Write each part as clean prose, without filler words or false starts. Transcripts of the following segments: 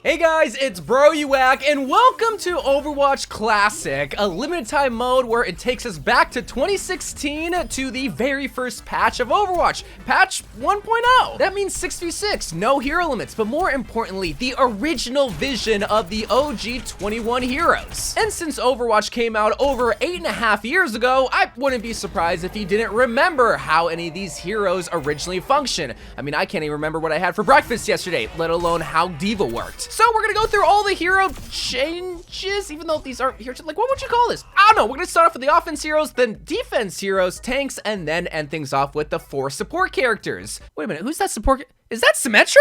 Hey guys, it's Bro You Whack, and welcome to Overwatch Classic, a limited time mode where it takes us back to 2016 to the very first patch of Overwatch, patch 1.0. That means 6v6, no hero limits, but more importantly, the original vision of the OG 21 heroes. And since Overwatch came out over 8.5 years ago, I wouldn't be surprised if you didn't remember how any of these heroes originally function. I mean, I can't even remember what I had for breakfast yesterday, let alone how D.va worked. So we're gonna go through all the hero changes, even though these aren't heroes. Like, what would you call this? I don't know. We're gonna start off with the offense heroes, then defense heroes, tanks, and then end things off with the 4 support characters. Wait a minute, who's that support? Is that Symmetra?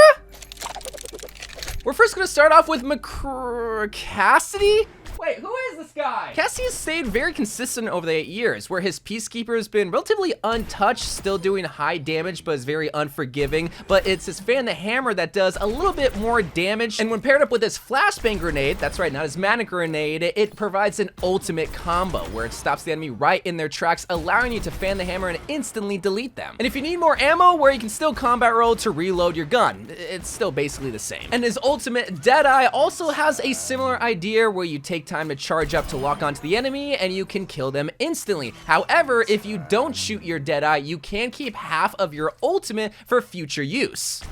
We're first gonna start off with McCr, Cassidy? Wait, who is this guy? Cassidy has stayed very consistent over the 8 years, where his Peacekeeper has been relatively untouched, still doing high damage, but is very unforgiving. But it's his Fan the Hammer that does a little bit more damage. And when paired up with his Flashbang Grenade, that's right, not his Mana Grenade, it provides an ultimate combo, where it stops the enemy right in their tracks, allowing you to Fan the Hammer and instantly delete them. And if you need more ammo, where you can still combat roll to reload your gun, it's still basically the same. And his ultimate, Deadeye, also has a similar idea where you take time to charge up to lock onto the enemy and you can kill them instantly. However, if you don't shoot your Deadeye, you can keep half of your ultimate for future use.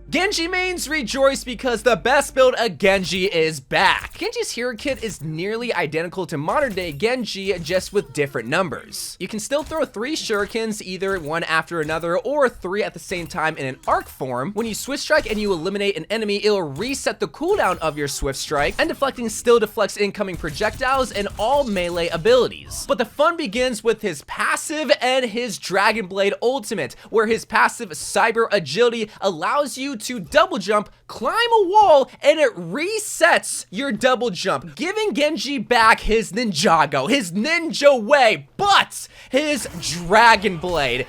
Genji mains rejoice because the best build of Genji is back. Genji's hero kit is nearly identical to modern day Genji, just with different numbers. You can still throw 3 shurikens, either one after another or 3 at the same time in an arc form. When you swift strike and you eliminate an enemy, it'll reset the cooldown of your swift strike, and deflecting still deflects incoming projectiles and all melee abilities. But the fun begins with his passive and his Dragon Blade ultimate, where his passive Cyber Agility allows you to double jump, climb a wall, and it resets your double jump, giving Genji back his Ninjago, his ninja way, but his Dragon Blade.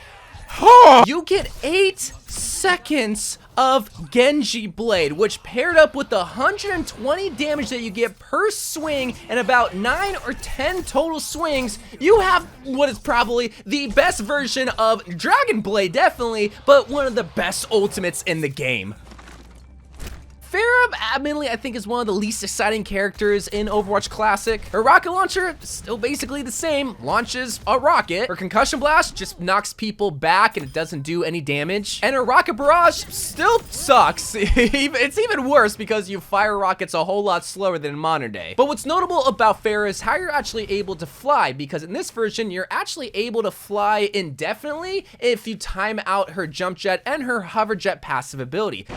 You get 8 seconds of Genji Blade, which paired up with the 120 damage that you get per swing and about 9 or 10 total swings, you have what is probably the best version of Dragon Blade, definitely, but one of the best ultimates in the game. Pharah, admittedly, I think is one of the least exciting characters in Overwatch Classic. Her rocket launcher, still basically the same, launches a rocket. Her concussion blast just knocks people back and it doesn't do any damage. And her rocket barrage still sucks. It's even worse because you fire rockets a whole lot slower than in modern day. But what's notable about Pharah is how you're actually able to fly, because in this version, you're actually able to fly indefinitely if you time out her jump jet and her hover jet passive ability.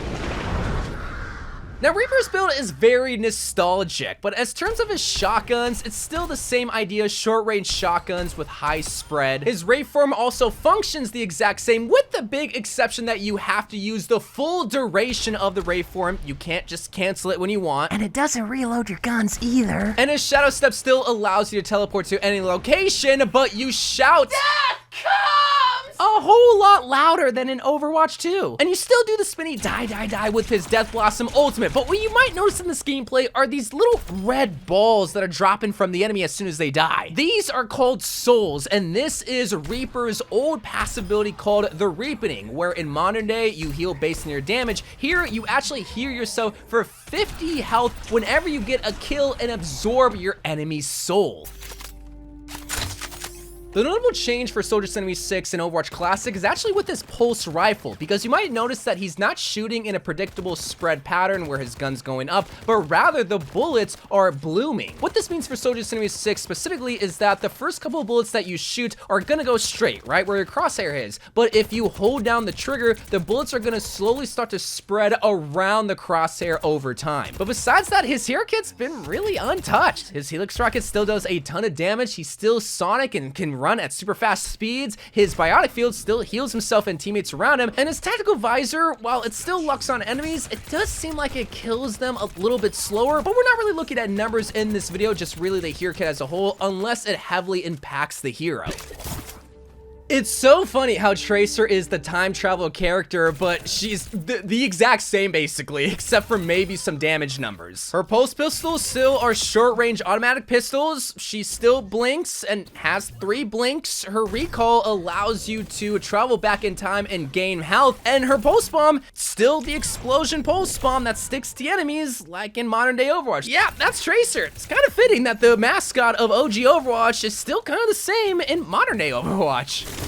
Now, Reaper's build is very nostalgic, but as terms of his shotguns, it's still the same idea, short-range shotguns with high spread. His Ray form also functions the exact same, with the big exception that you have to use the full duration of the Ray form. You can't just cancel it when you want. And it doesn't reload your guns either. And his Shadow Step still allows you to teleport to any location, but you shout, "Death comes!" a whole lot louder than in Overwatch 2. And you still do the spinny die with his Death Blossom ultimate, but what you might notice in this gameplay are these little red balls that are dropping from the enemy as soon as they die. These are called souls, and this is Reaper's old passive ability called the Reapening, where in modern day you heal based on your damage. Here you actually heal yourself for 50 health whenever you get a kill and absorb your enemy's soul. The notable change for Soldier 76 in Overwatch Classic is actually with his pulse rifle, because you might notice that he's not shooting in a predictable spread pattern where his gun's going up, but rather the bullets are blooming. What this means for Soldier 76 specifically is that the first couple of bullets that you shoot are gonna go straight, right where your crosshair is. But if you hold down the trigger, the bullets are gonna slowly start to spread around the crosshair over time. But besides that, his hero kit's been really untouched. His Helix rocket still does a ton of damage. He's still Sonic and can run at super fast speeds. His biotic field still heals himself and teammates around him, and his tactical visor, while it still locks on enemies, it does seem like it kills them a little bit slower. But we're not really looking at numbers in this video, just really the hero kit as a whole, unless it heavily impacts the hero. It's so funny how Tracer is the time travel character, but she's the exact same basically, except for maybe some damage numbers. Her pulse pistols still are short range automatic pistols. She still blinks and has 3 blinks. Her recall allows you to travel back in time and gain health. And her pulse bomb, still the explosion pulse bomb that sticks to enemies like in modern day Overwatch. Yeah, that's Tracer. It's kind of fitting that the mascot of OG Overwatch is still kind of the same in modern day Overwatch.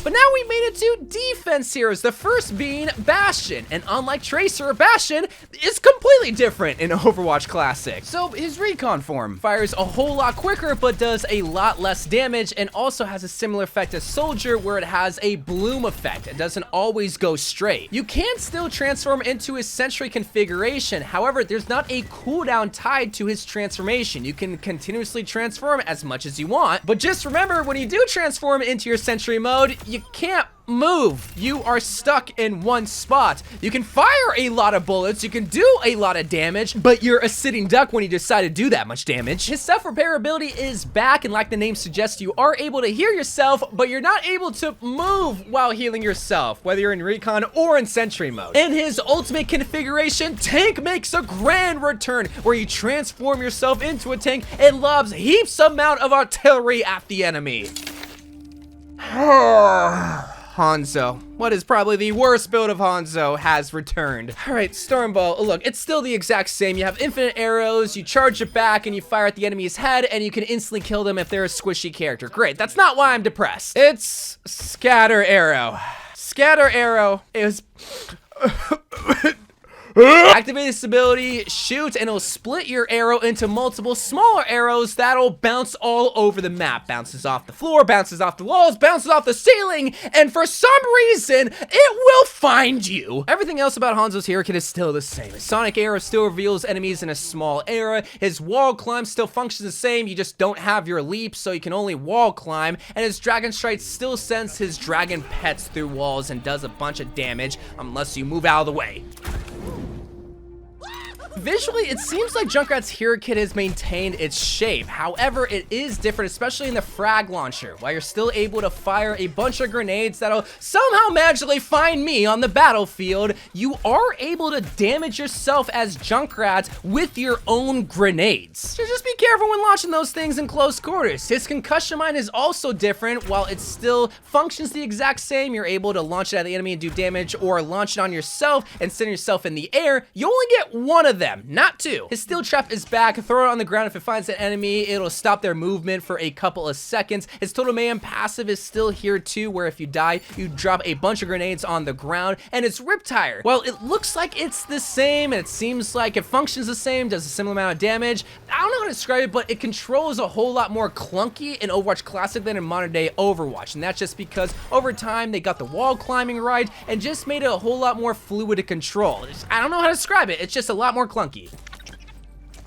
But now we made it to defense heroes, the first being Bastion. And unlike Tracer, Bastion is completely different in Overwatch Classic. So his recon form fires a whole lot quicker, but does a lot less damage, and also has a similar effect as Soldier, where it has a bloom effect. It doesn't always go straight. You can still transform into his Sentry configuration. However, there's not a cooldown tied to his transformation. You can continuously transform as much as you want, but just remember, when you do transform into your Sentry mode, you can't move. You are stuck in one spot. You can fire a lot of bullets, you can do a lot of damage, but you're a sitting duck when you decide to do that much damage. His self-repair ability is back, and like the name suggests, you are able to heal yourself, but you're not able to move while healing yourself, whether you're in recon or in sentry mode. In his ultimate configuration, Tank makes a grand return, where you transform yourself into a tank and lobs heaps amount of artillery at the enemy. Hanzo, what is probably the worst build of Hanzo, has returned. All right, Stormball, look, it's still the exact same. You have infinite arrows, you charge it back, and you fire at the enemy's head, and you can instantly kill them if they're a squishy character. Great, that's not why I'm depressed. It's Scatter Arrow. Scatter Arrow is... Activate this ability, shoot, and it'll split your arrow into multiple smaller arrows that'll bounce all over the map. Bounces off the floor, bounces off the walls, bounces off the ceiling, and for some reason, it will find you. Everything else about Hanzo's hero kit is still the same. His sonic arrow still reveals enemies in a small area. His wall climb still functions the same. You just don't have your leap, so you can only wall climb. And his dragon strike still sends his dragon pets through walls and does a bunch of damage unless you move out of the way. Visually, it seems like Junkrat's hero kit has maintained its shape. However, it is different, especially in the frag launcher. While you're still able to fire a bunch of grenades that'll somehow magically find me on the battlefield, you are able to damage yourself as Junkrat with your own grenades. So just be careful when launching those things in close quarters. His concussion mine is also different. While it still functions the exact same, you're able to launch it at the enemy and do damage, or launch it on yourself and send yourself in the air. You only get one of them, not 2. His steel trap is back. Throw it on the ground. If it finds an enemy, it'll stop their movement for a couple of seconds. His total mayhem passive is still here too, where if you die, you drop a bunch of grenades on the ground. And his Riptire, well, it looks like it's the same, and it seems like it functions the same, does a similar amount of damage. I don't know how to describe it, but it controls a whole lot more clunky in Overwatch Classic than in modern day Overwatch. And that's just because over time, they got the wall climbing right and just made it a whole lot more fluid to control. I don't know how to describe it. It's just a lot more clunky.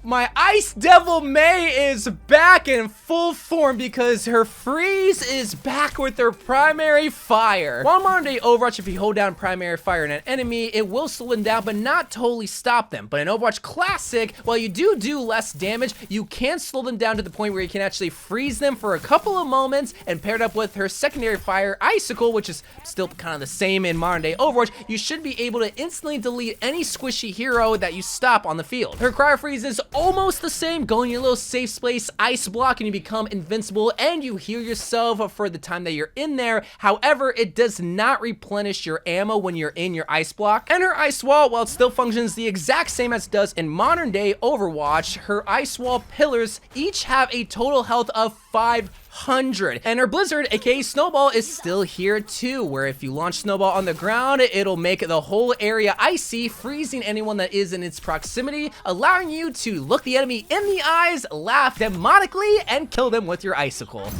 My Ice Devil Mei is back in full form because her freeze is back with her primary fire. While in modern day Overwatch, if you hold down primary fire on an enemy, it will slow them down but not totally stop them. But in Overwatch Classic, while you do less damage, you can slow them down to the point where you can actually freeze them for a couple of moments, and paired up with her secondary fire, Icicle, which is still kind of the same in modern day Overwatch, you should be able to instantly delete any squishy hero that you stop on the field. Her cryo freeze is almost the same, going in a little safe space, ice block, and you become invincible, and you heal yourself for the time that you're in there. However, it does not replenish your ammo when you're in your ice block. And her ice wall, while it still functions the exact same as it does in modern day Overwatch, her ice wall pillars each have a total health of 500. And her Blizzard, aka Snowball, is still here too, where if you launch Snowball on the ground, it'll make the whole area icy, freezing anyone that is in its proximity, allowing you to look the enemy in the eyes, laugh demonically, and kill them with your Icicle.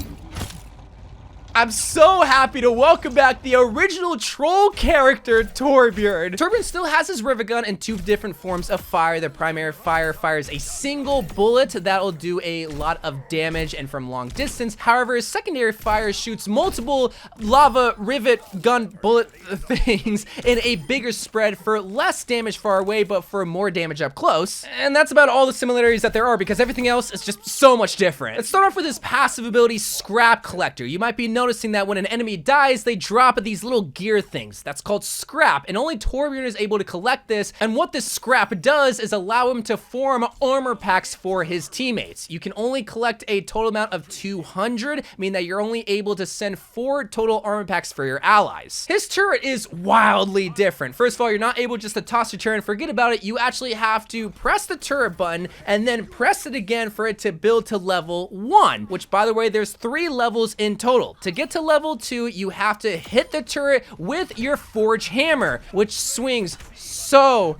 I'm so happy to welcome back the original troll character, Torbjorn. Torbjorn still has his rivet gun in 2 different forms of fire. The primary fire fires a single bullet that'll do a lot of damage and from long distance. However, his secondary fire shoots multiple lava rivet gun bullet things in a bigger spread for less damage far away, but for more damage up close. And that's about all the similarities that there are, because everything else is just so much different. Let's start off with his passive ability, Scrap Collector. You might be noticing that when an enemy dies, they drop these little gear things. That's called scrap, and only Torbjorn is able to collect this. And what this scrap does is allow him to form armor packs for his teammates. You can only collect a total amount of 200, meaning that you're only able to send 4 total armor packs for your allies. His turret is wildly different. First of all, you're not able just to toss your turret and forget about it. You actually have to press the turret button and then press it again for it to build to level 1, which, by the way, there's 3 levels in total. To get to level 2, you have to hit the turret with your forge hammer, which swings so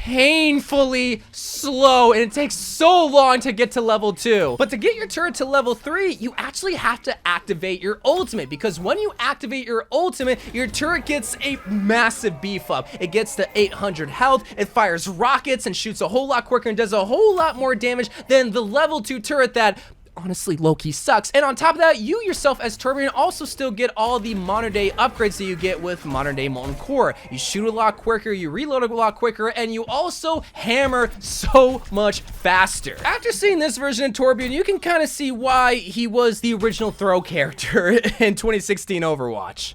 painfully slow, and it takes so long to get to level 2. But to get your turret to level 3, you actually have to activate your ultimate, because when you activate your ultimate, your turret gets a massive beef up. It gets to 800 health, it fires rockets and shoots a whole lot quicker and does a whole lot more damage than the level 2 turret that honestly low-key sucks. And on top of that, you yourself as Torbjorn also still get all the modern day upgrades that you get with modern day molten core. You shoot a lot quicker, you reload a lot quicker, and you also hammer so much faster. After seeing this version of Torbjorn, you can kind of see why he was the original throw character in 2016 Overwatch.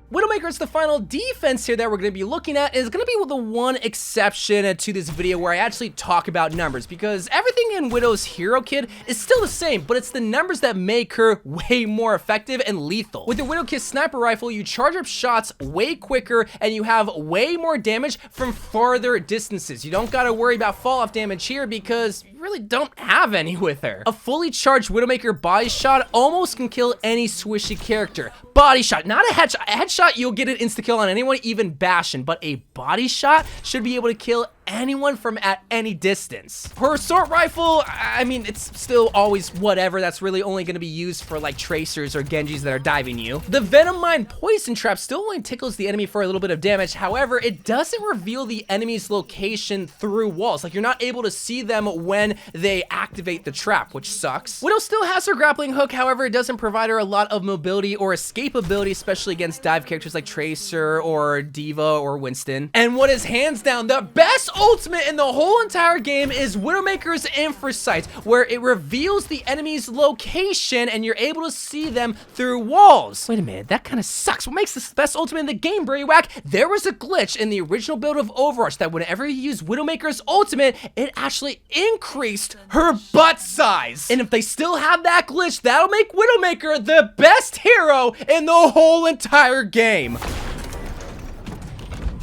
Widowmaker is the final defense here that we're going to be looking at. Is going to be the one exception to this video where I actually talk about numbers, because everything in Widow's hero kit is still the same, but it's the numbers that make her way more effective and lethal. With the Widow kit sniper rifle, you charge up shots way quicker and you have way more damage from farther distances. You don't got to worry about fall off damage here because you really don't have any with her. A fully charged Widowmaker body shot almost can kill any swishy character. Body shot, not a headshot. A headshot, you'll get an insta-kill on anyone, even Bastion, but a body shot should be able to kill anyone from at any distance. Her assault rifle, I mean, it's still always whatever. That's really only going to be used for like tracers or Genjis that are diving you. The Venom Mine Poison Trap still only tickles the enemy for a little bit of damage. However, it doesn't reveal the enemy's location through walls. Like, you're not able to see them when they activate the trap, which sucks. Widow still has her grappling hook. However, it doesn't provide her a lot of mobility or escapability, especially against dive characters like Tracer or D.va or Winston. And what is hands down the best ultimate in the whole entire game is Widowmaker's Infrasight, where it reveals the enemy's location and you're able to see them through walls. Wait a minute, that kind of sucks. What makes this the best ultimate in the game, YOU WACK? There was a glitch in the original build of Overwatch that whenever you use Widowmaker's ultimate, it actually increased her butt size. And if they still have that glitch, that'll make Widowmaker the best hero in the whole entire game.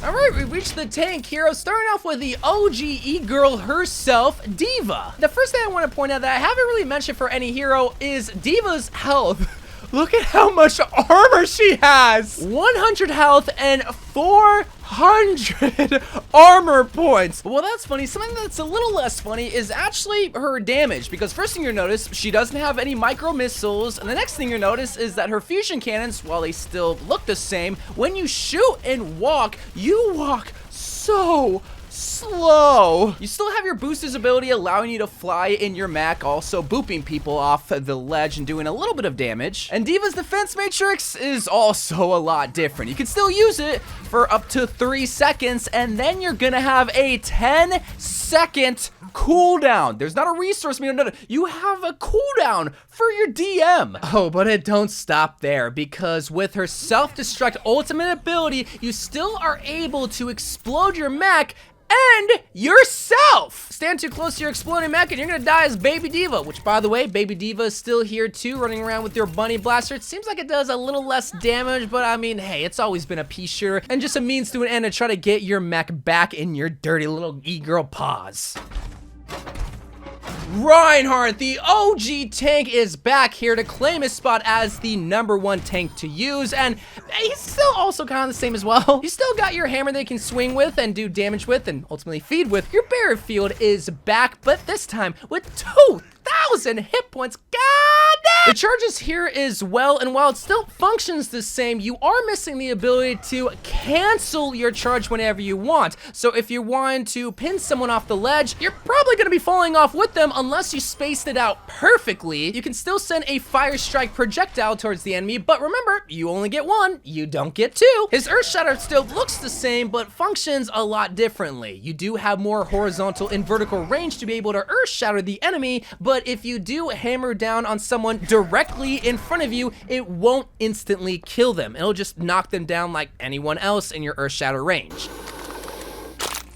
Alright, we reached the tank hero, starting off with the OG e-girl herself, D.va. The first thing I want to point out that I haven't really mentioned for any hero is D.va's health. Look at how much armor she has! 100 health and 400 armor points. Well, that's funny. Something that's a little less funny is actually her damage, because first thing you'll notice, she doesn't have any micro missiles, and the next thing you'll notice is that her fusion cannons, while they still look the same, when you shoot and walk, you walk so slow. You still have your boosters ability allowing you to fly in your mech, also booping people off the ledge and doing a little bit of damage. And D.va's defense matrix is also a lot different. You can still use it for up to 3 seconds, and then you're gonna have a 10-second cooldown. There's not a resource meter, no, you have a cooldown for your DM. Oh, but it don't stop there, because with her self-destruct ultimate ability, you still are able to explode your mech and yourself. Stand too close to your exploding mech and you're gonna die as Baby D.va, which, by the way, Baby D.va is still here too, running around with your bunny blaster. It seems like it does a little less damage, but I mean, hey, it's always been a pea shooter and just a means to an end to try to get your mech back in your dirty little e-girl paws. Reinhardt, the OG tank, is back here to claim his spot as the #1 tank to use, and he's still also kind of the same as well. You still got your hammer that you can swing with and do damage with and ultimately feed with. Your barrier field is back, but this time with 2,000 hit points. God The charges here as well, and while it still functions the same, you are missing the ability to cancel your charge whenever you want. So if you want to pin someone off the ledge, you're probably going to be falling off with them unless you spaced it out perfectly. You can still send a fire strike projectile towards the enemy, but remember, you only get one, you don't get two. His Earth Shatter still looks the same, but functions a lot differently. You do have more horizontal and vertical range to be able to Earth Shatter the enemy, but if you do hammer down on someone directly in front of you, it won't instantly kill them. It'll just knock them down like anyone else in your Earth Shatter range.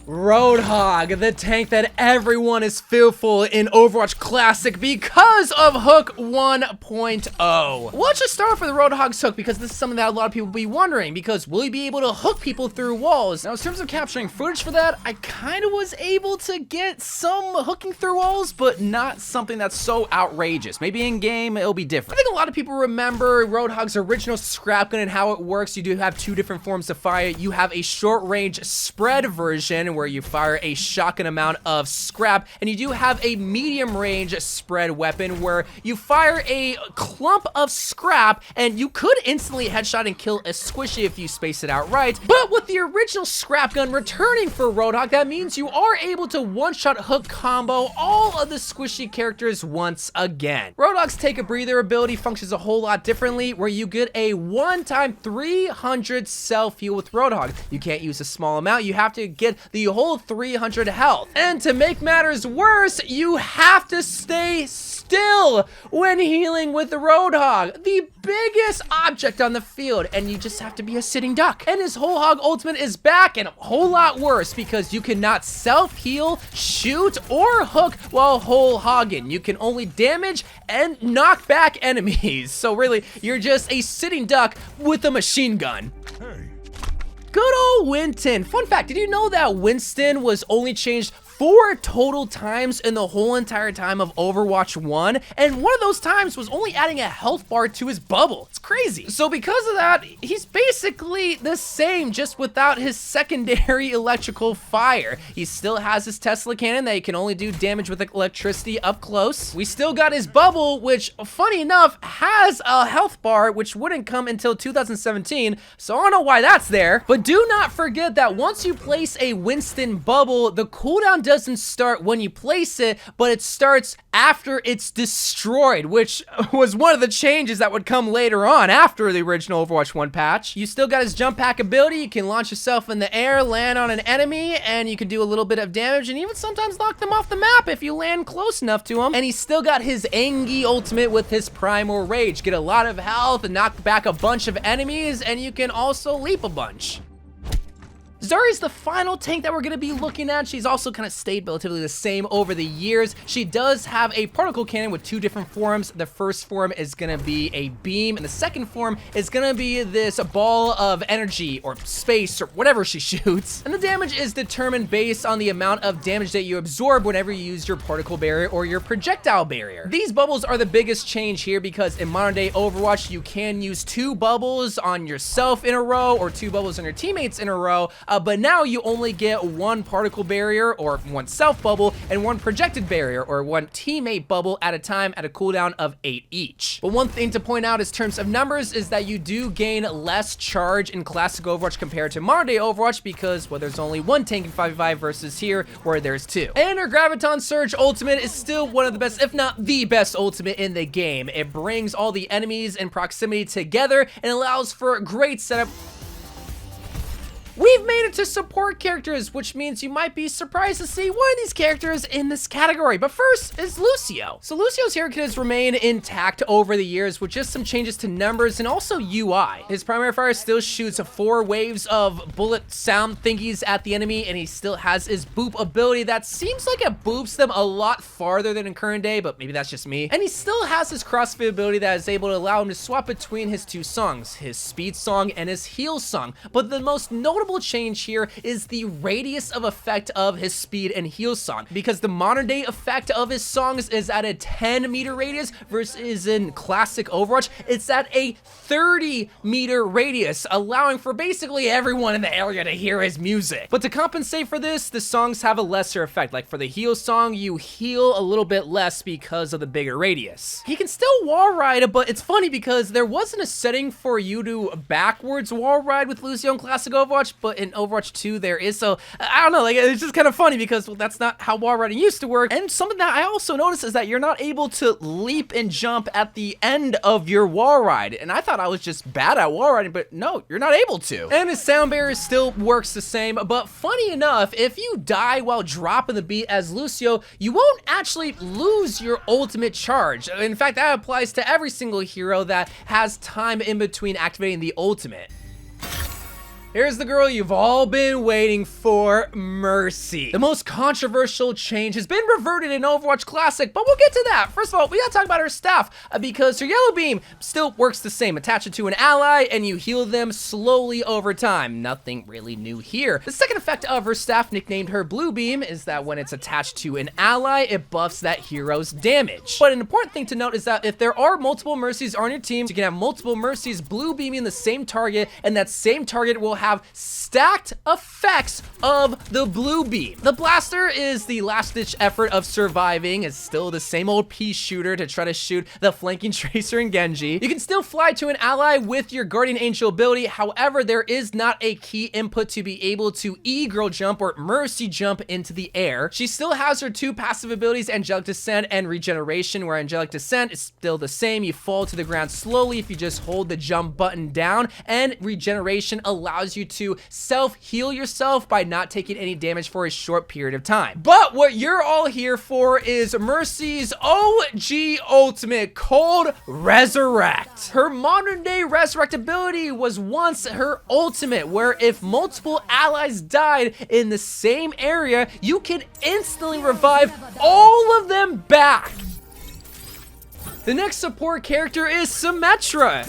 Roadhog, the tank that everyone is fearful in Overwatch Classic because of Hook 1.0. Let's just start off with the Roadhog's hook because this is something that a lot of people will be wondering, because will he be able to hook people through walls? Now, in terms of capturing footage for that, I kind of was able to get some hooking through walls, but not something that's so outrageous. Maybe in game, it'll be different. I think a lot of people remember Roadhog's original scrap gun and how it works. You do have two different forms of fire. You have a short range spread version where you fire a shotgun amount of scrap, and you do have a medium range spread weapon where you fire a clump of scrap and you could instantly headshot and kill a squishy if you space it out right. But with the original scrap gun returning for Roadhog, that means you are able to one-shot hook combo all of the squishy characters once again. Roadhog's take a breather ability functions a whole lot differently, where you get a one-time 300 self heal with Roadhog. You can't use a small amount, you have to get the whole 300 health. And to make matters worse, you have to stay still when healing with the Roadhog, the biggest object on the field, and you just have to be a sitting duck. And his whole hog ultimate is back, and a whole lot worse because you cannot self-heal, shoot, or hook while whole hogging. You can only damage and knock back enemies. So really, you're just a sitting duck with a machine gun. Good old Winston. Fun fact, did you know that Winston was only changed 4 total times in the whole entire time of Overwatch 1, and one of those times was only adding a health bar to his bubble. It's crazy. So because of that, he's basically the same, just without his secondary electrical fire. He still has his Tesla cannon that he can only do damage with electricity up close. We still got his bubble, which, funny enough, has a health bar, which wouldn't come until 2017, so I don't know why that's there. But do not forget that once you place a Winston bubble, the cooldown doesn't start when you place it, but it starts after it's destroyed, which was one of the changes that would come later on after the original Overwatch 1 patch. You still got his jump pack ability. You can launch yourself in the air, land on an enemy, and you can do a little bit of damage and even sometimes knock them off the map if you land close enough to him. And he's still got his Engie ultimate with his Primal Rage. Get a lot of health and knock back a bunch of enemies, and you can also leap a bunch. Zarya's the final tank that we're going to be looking at. She's also kind of stayed relatively the same over the years. She does have a particle cannon with 2 different forms. The first form is going to be a beam, and the second form is going to be this ball of energy or space or whatever she shoots. And the damage is determined based on the amount of damage that you absorb whenever you use your particle barrier or your projectile barrier. These bubbles are the biggest change here because in modern day Overwatch, you can use 2 bubbles on yourself in a row or 2 bubbles on your teammates in a row. But now you only get 1 particle barrier or 1 self bubble and 1 projected barrier or 1 teammate bubble at a time at a cooldown of 8 each. But one thing to point out in terms of numbers is that you do gain less charge in classic Overwatch compared to modern day Overwatch because, well, there's only 1 tank in 5v5 versus here where there's 2. And her Graviton Surge ultimate is still one of the best, if not the best ultimate in the game. It brings all the enemies in proximity together and allows for a great setup. We've made it to support characters, which means you might be surprised to see one of these characters in this category. But first is Lucio. So Lucio's haircut has remained intact over the years with just some changes to numbers and also UI. His primary fire still shoots 4 waves of bullet sound thingies at the enemy, and he still has his boop ability that seems like it boops them a lot farther than in current day, but maybe that's just me. And he still has his crossfit ability that is able to allow him to swap between his 2 songs, his speed song and his heal song. But the most notable notable change here is the radius of effect of his speed and heal song, because the modern day effect of his songs is at a 10-meter radius versus in classic Overwatch, it's at a 30-meter radius, allowing for basically everyone in the area to hear his music. But to compensate for this, the songs have a lesser effect. Like for the heal song, you heal a little bit less because of the bigger radius. He can still wall ride, but it's funny because there wasn't a setting for you to backwards wall ride with Lucio in classic Overwatch, but in Overwatch 2 there is. So I don't know, like it's just kind of funny because, well, that's not how wall riding used to work. And something that I also noticed is that you're not able to leap and jump at the end of your wall ride. And I thought I was just bad at wall riding, but no, you're not able to. And his sound barrier still works the same, but funny enough, if you die while dropping the beat as Lucio, you won't actually lose your ultimate charge. In fact, that applies to every single hero that has time in between activating the ultimate. Here's the girl you've all been waiting for, Mercy. The most controversial change has been reverted in Overwatch Classic, but we'll get to that. First of all, we gotta talk about her staff because her yellow beam still works the same. Attach it to an ally and you heal them slowly over time. Nothing really new here. The second effect of her staff, nicknamed her blue beam, is that when it's attached to an ally, it buffs that hero's damage. But an important thing to note is that if there are multiple Mercies on your team, you can have multiple Mercies blue beaming the same target, and that same target will have stacked effects of the blue beam. The blaster is the last-ditch effort of surviving. It's still the same old pea shooter to try to shoot the flanking tracer and Genji. You can still fly to an ally with your guardian angel ability. However, there is not a key input to be able to e-girl jump or mercy jump into the air. She still has her two passive abilities, angelic descent and regeneration, where angelic descent is still the same. You fall to the ground slowly if you just hold the jump button down, and regeneration allows you to self-heal yourself by not taking any damage for a short period of time. But what you're all here for is Mercy's OG ultimate called Resurrect. Her modern day resurrect ability was once her ultimate, where if multiple allies died in the same area, you can instantly revive all of them back. The next support character is Symmetra.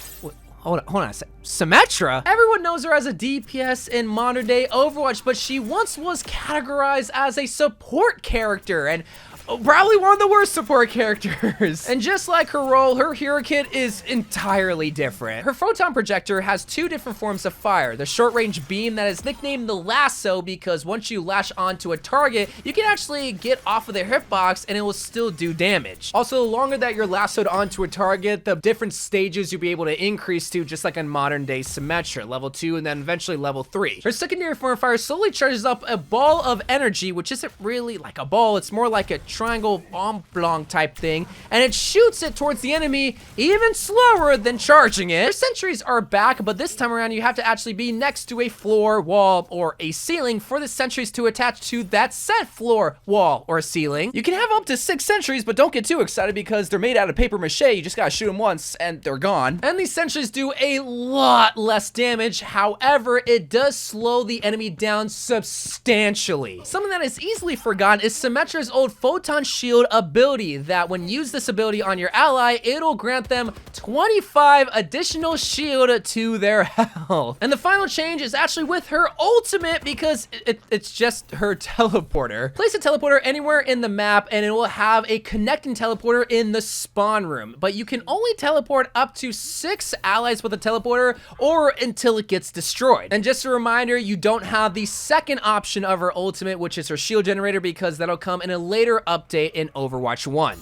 Hold on a sec. Symmetra? Everyone knows her as a DPS in modern day Overwatch, but she once was categorized as a support character, and probably one of the worst support characters. And just like her role, her hero kit is entirely different. Her photon projector has two different forms of fire. The short range beam that is nicknamed the lasso because once you lash onto a target, you can actually get off of their hitbox and it will still do damage. Also, the longer that you're lassoed onto a target, the different stages you'll be able to increase to, just like in modern day Symmetra, level 2 and then eventually level 3. Her secondary form of fire slowly charges up a ball of energy, which isn't really like a ball, it's more like a triangle oblong type thing, and it shoots it towards the enemy even slower than charging it. Her sentries are back, but this time around you have to actually be next to a floor, wall, or a ceiling for the sentries to attach to that set floor, wall, or ceiling. You can have up to 6 sentries, but don't get too excited because they're made out of paper mache. You just gotta shoot them once and they're gone. And these sentries do a lot less damage. However, it does slow the enemy down substantially. Something that is easily forgotten is Symmetra's old photon shield ability, that when you use this ability on your ally, it'll grant them 25 additional shield to their health. And the final change is actually with her ultimate, because it's just her teleporter. Place a teleporter anywhere in the map and it will have a connecting teleporter in the spawn room, but you can only teleport up to 6 allies with a teleporter or until it gets destroyed. And just a reminder, you don't have the second option of her ultimate, which is her shield generator, because that'll come in a later update in Overwatch 1.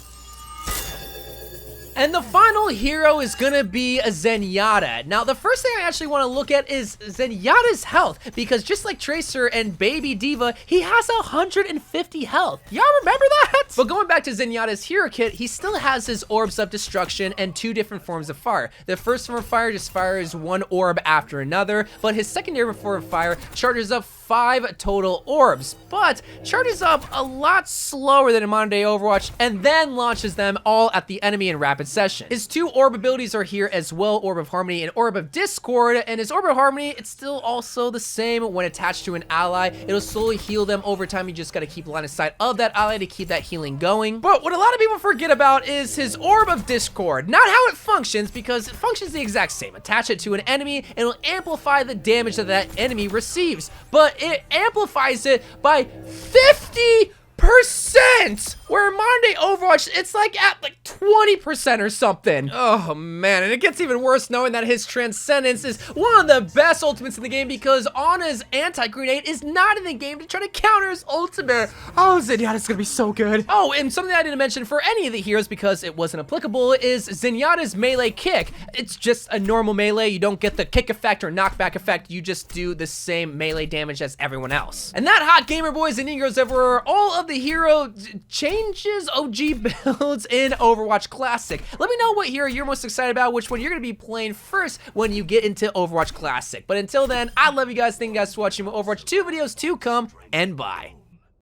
And the final hero is gonna be Zenyatta. Now, the first thing I actually want to look at is Zenyatta's health, because just like Tracer and baby D.va, he has 150 health. Y'all remember that? But going back to Zenyatta's hero kit, he still has his orbs of destruction and 2 different forms of fire. The first form of fire just fires one orb after another, but his secondary form of fire charges up 5 total orbs, but charges up a lot slower than in modern day Overwatch and then launches them all at the enemy in rapid session. His 2 orb abilities are here as well, Orb of Harmony and Orb of Discord, and his Orb of Harmony, it's still also the same when attached to an ally. It'll slowly heal them over time. You just gotta keep line of sight of that ally to keep that healing going. But what a lot of people forget about is his Orb of Discord. Not how it functions, because it functions the exact same. Attach it to an enemy and it'll amplify the damage that that enemy receives, but it amplifies it by 50%, where in modern day Overwatch, it's like at like 20% or something. Oh man, and it gets even worse knowing that his Transcendence is one of the best ultimates in the game, because Ana's anti-grenade is not in the game to try to counter his ultimate. Oh, Zenyatta's gonna be so good. Oh, and something I didn't mention for any of the heroes because it wasn't applicable is Zenyatta's melee kick. It's just a normal melee. You don't get the kick effect or knockback effect. You just do the same melee damage as everyone else. And that, hot gamer boys and girls, ever all of the hero changes OG builds in Overwatch Classic. Let me know what hero you're most excited about, which one you're gonna be playing first when you get into Overwatch Classic. But until then, I love you guys. Thank you guys for watching. More Overwatch 2 videos to come, and bye.